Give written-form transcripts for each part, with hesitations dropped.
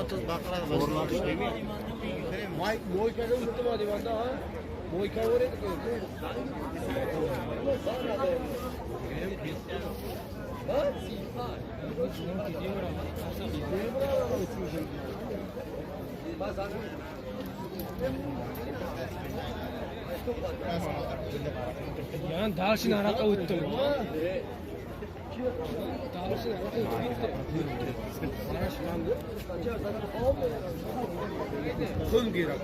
30 baqiradi. O'rlab ishlaymi? Mo'ykaga unutma deganda, ha? Mo'yka o'raydi. Yani dalshin araqa o'tdi. Dalshin araqa o'tdi. Mana shu manda. Qo'l kerak.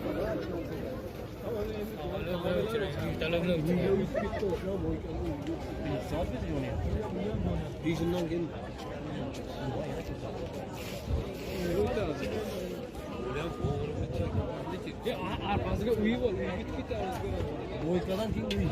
Talablar uyga o'tib ketdi, o'sha mo'yka. Soat biz yo'q. Bizimdan keyin arpasiga uyi bor, uyi bitib ketadi. Mo'ykadan keyin uy.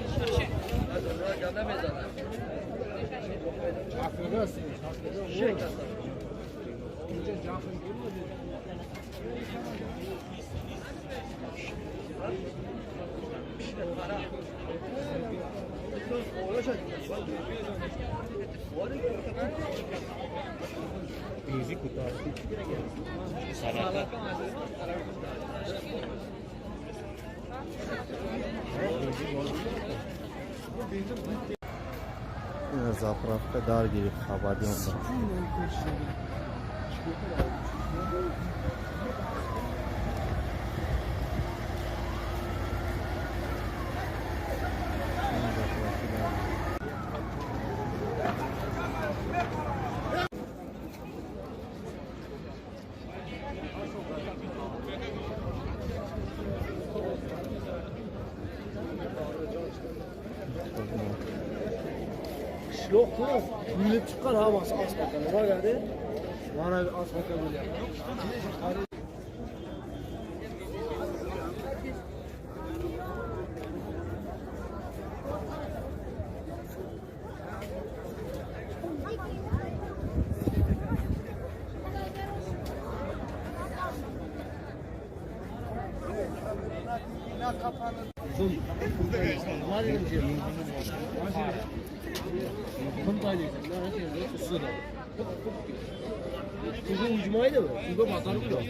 Заправка Даргиев Хабадионда. Qishloq yulib chiqqan hammasi asfaltga. Nima bo'ladi? Mana bu asfaltga bo'lyapti. Suvga uyumaydimi? Suvga batarmi yo'q?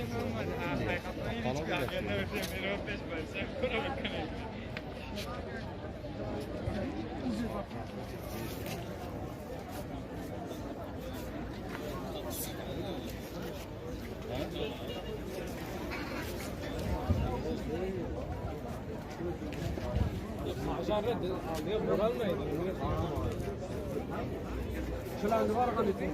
Şulan var kan için.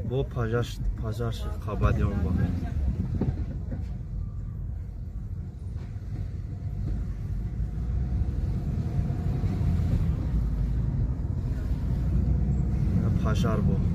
Bu Pajar Kabadyon bak. Pajar bu.